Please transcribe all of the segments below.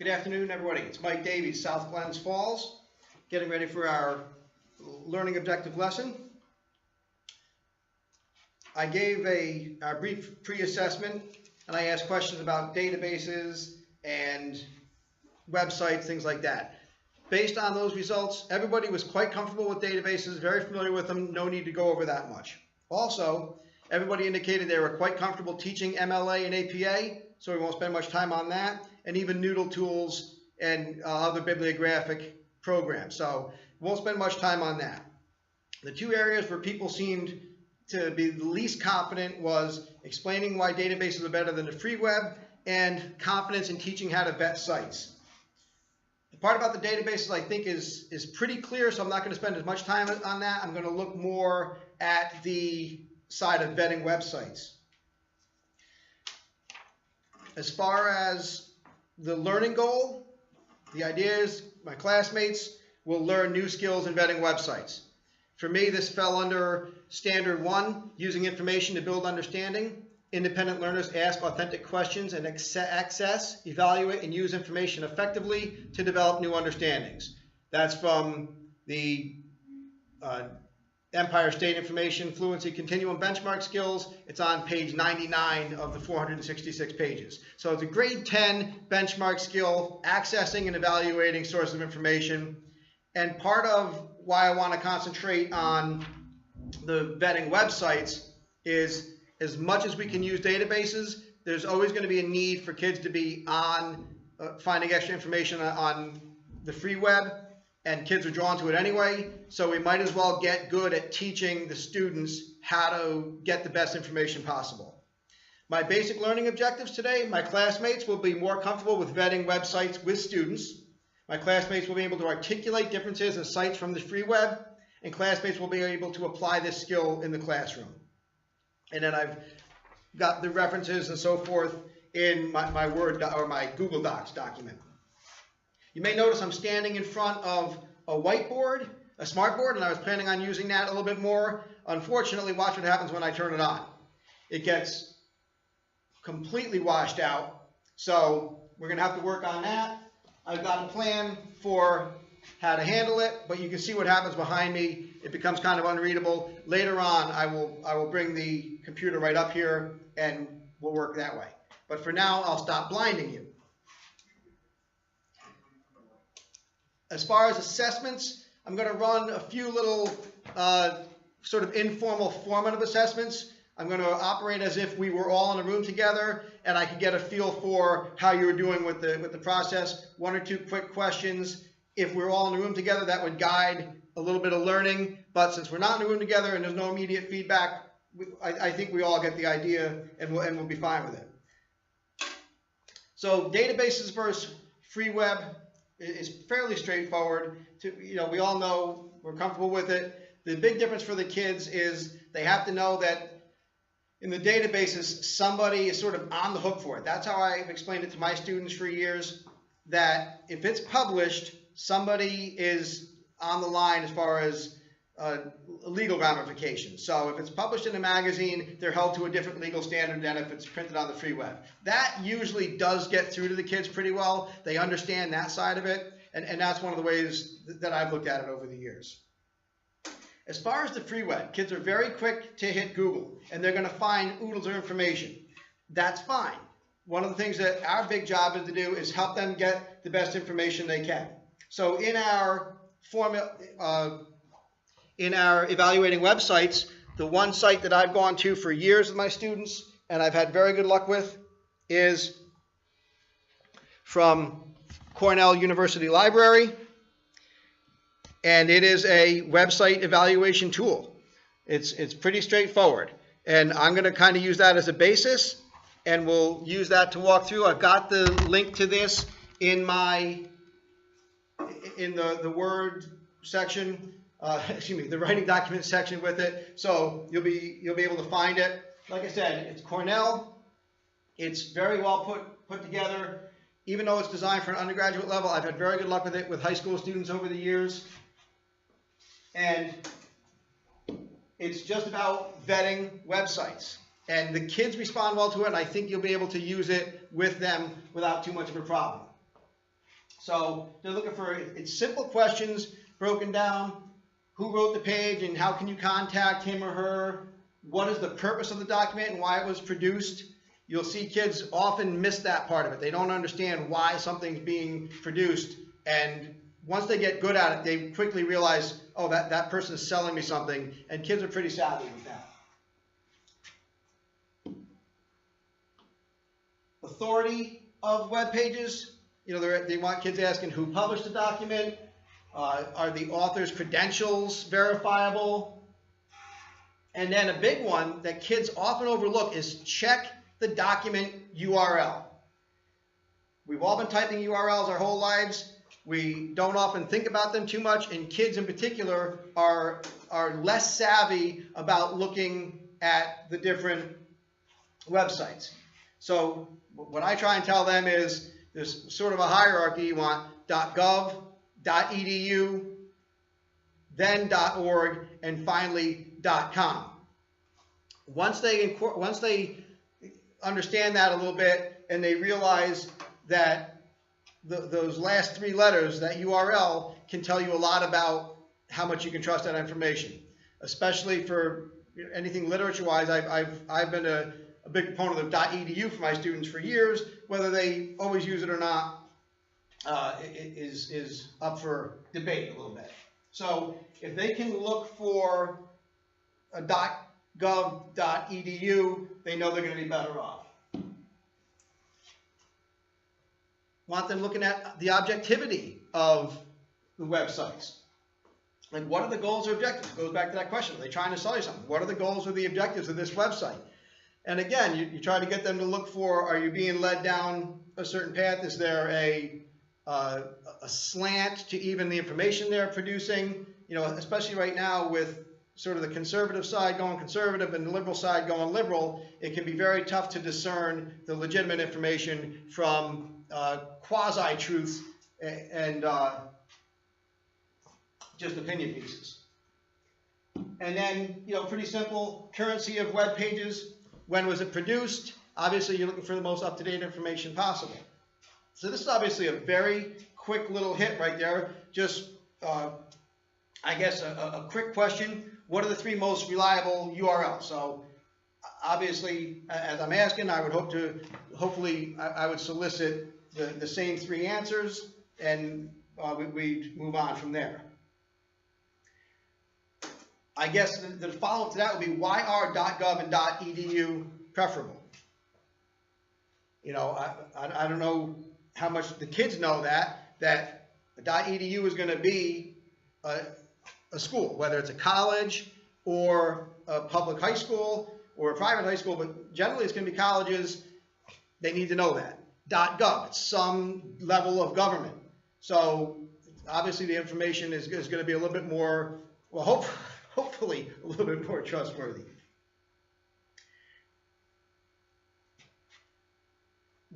Good afternoon, everybody. It's Mike Davies, South Glens Falls, getting ready for our learning objective lesson. I gave a brief pre-assessment, and I asked questions about databases and websites, things like that. Based on those results, everybody was quite comfortable with databases, very familiar with them, no need to go over that much. Also, everybody indicated they were quite comfortable teaching MLA and APA, so we won't spend much time on that, and even Noodle tools and other bibliographic programs. So we won't spend much time on that. The two areas where people seemed to be the least confident was explaining why databases are better than the free web and confidence in teaching how to vet sites. The part about the databases I think is pretty clear, so I'm not going to spend as much time on that. I'm going to look more at the side of vetting websites. As far as the learning goal, the idea is my classmates will learn new skills in vetting websites. For me, this fell under Standard 1, using information to build understanding. Independent learners ask authentic questions and access, evaluate, and use information effectively to develop new understandings. That's from the Empire State Information Fluency Continuum Benchmark Skills. It's on page 99 of the 466 pages. So it's a grade 10 benchmark skill, accessing and evaluating sources of information. And part of why I want to concentrate on the vetting websites is, as much as we can use databases, there's always going to be a need for kids to be on finding extra information on the free web, and kids are drawn to it anyway, so we might as well get good at teaching the students how to get the best information possible. My basic learning objectives today: my classmates will be more comfortable with vetting websites with students. My classmates will be able to articulate differences in sites from the free web, and classmates will be able to apply this skill in the classroom. And then I've got the references and so forth in my Word or my Google Docs document. You may notice I'm standing in front of a whiteboard, a smartboard, and I was planning on using that a little bit more. Unfortunately, watch what happens when I turn it on. It gets completely washed out, so we're going to have to work on that. I've got a plan for how to handle it, but you can see what happens behind me. It becomes kind of unreadable. Later on, I will bring the computer right up here, and we'll work that way. But for now, I'll stop blinding you. As far as assessments, I'm going to run a few little sort of informal formative assessments. I'm going to operate as if we were all in a room together, and I could get a feel for how you were doing with the process. One or two quick questions. If we're all in the room together, that would guide a little bit of learning. But since we're not in the room together and there's no immediate feedback, I think we all get the idea, and we'll be fine with it. So databases versus free web is fairly straightforward. We all know, we're comfortable with it. The big difference for the kids is they have to know that in the databases, somebody is sort of on the hook for it. That's how I've explained it to my students for years, that if it's published, somebody is on the line as far as legal ramifications. So if it's published in a magazine, they're held to a different legal standard than if it's printed on the free web. That usually does get through to the kids pretty well. They understand that side of it, and that's one of the ways that I've looked at it over the years. As far as the free web, kids are very quick to hit Google, and they're going to find oodles of information. That's fine. One of the things that our big job is to do is help them get the best information they can. So in our evaluating websites, the one site that I've gone to for years with my students, and I've had very good luck with, is from Cornell University Library, and it is a website evaluation tool. It's pretty straightforward, and I'm going to kind of use that as a basis, and we'll use that to walk through. I've got the link to this in the Word section. The writing document section with it, so you'll be able to find it. Like I said, it's Cornell. It's very well put together. Even though it's designed for an undergraduate level, I've had very good luck with it with high school students over the years. And it's just about vetting websites. And the kids respond well to it, and I think you'll be able to use it with them without too much of a problem. So they're looking for, it's simple questions broken down. Who wrote the page and how can you contact him or her? What is the purpose of the document and why it was produced? You'll see kids often miss that part of it. They don't understand why something's being produced. And once they get good at it, they quickly realize, oh, that person's selling me something. And kids are pretty savvy with that. Authority of web pages. You know, they want kids asking who published the document. Are the author's credentials verifiable? And then a big one that kids often overlook is check the document URL. We've all been typing URLs our whole lives. We don't often think about them too much, and kids in particular are less savvy about looking at the different websites. So what I try and tell them is there's sort of a hierarchy. You want .gov, .edu, then .org, and finally .com. Once they understand that a little bit and they realize that those last three letters, that URL, can tell you a lot about how much you can trust that information, especially for anything literature-wise. I've been a big proponent of .edu for my students for years. Whether they always use it or not is up for debate a little bit. So if they can look for a .gov, .edu, they know they're going to be better off. Want them looking at the objectivity of the websites. Like, what are the goals or objectives? It goes back to that question. Are they trying to sell you something? What are the goals or the objectives of this website? And again, you try to get them to look for, are you being led down a certain path? Is there a slant to even the information they're producing? You know, especially right now with sort of the conservative side going conservative and the liberal side going liberal, it can be very tough to discern the legitimate information from quasi-truths and just opinion pieces. And then, you know, pretty simple, currency of web pages. When was it produced? Obviously, you're looking for the most up-to-date information possible. So this is obviously a very quick little hit right there. Just, I guess, a quick question. What are the three most reliable URLs? So obviously, as I'm asking, I would hopefully I would solicit the same three answers, and we'd move on from there. I guess the follow-up to that would be, why are .gov and .edu preferable? You know, I don't know how much the kids know that .edu is going to be a school, whether it's a college or a public high school or a private high school, but generally it's going to be colleges. They need to know that. .gov, it's some level of government. So obviously the information is going to be a little bit more, well, hopefully a little bit more trustworthy.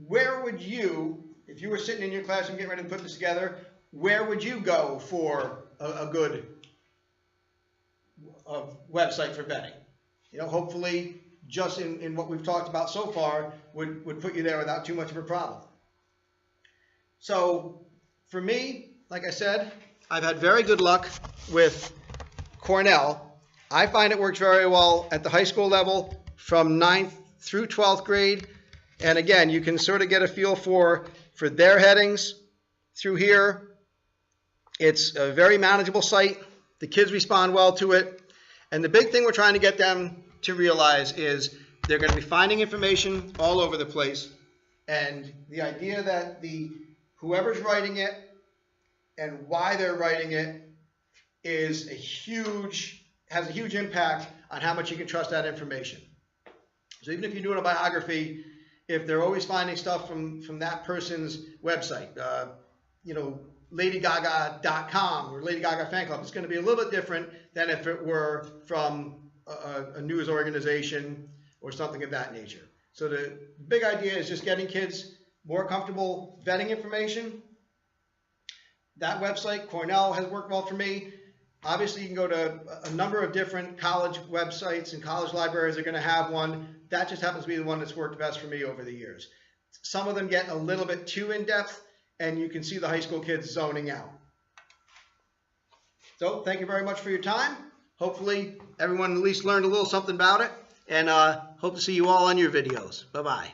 Where would you, if you were sitting in your classroom getting ready to put this together, where would you go for a good website for vetting? You know, hopefully just in what we've talked about so far would put you there without too much of a problem. So for me, like I said, I've had very good luck with Cornell. I find it works very well at the high school level from 9th through 12th grade. And again, you can sort of get a feel for their headings through here. It's a very manageable site. The kids respond well to it. And the big thing we're trying to get them to realize is they're going to be finding information all over the place. And the idea that whoever's writing it and why they're writing it has a huge impact on how much you can trust that information. So even if you're doing a biography, if they're always finding stuff from that person's website, you know, LadyGaga.com or Lady Gaga Fan Club, it's going to be a little bit different than if it were from a news organization or something of that nature. So the big idea is just getting kids more comfortable vetting information. That website, Cornell, has worked well for me. Obviously, you can go to a number of different college websites, and college libraries are going to have one. That just happens to be the one that's worked best for me over the years. Some of them get a little bit too in-depth, and you can see the high school kids zoning out. So thank you very much for your time. Hopefully everyone at least learned a little something about it, and hope to see you all on your videos. Bye-bye.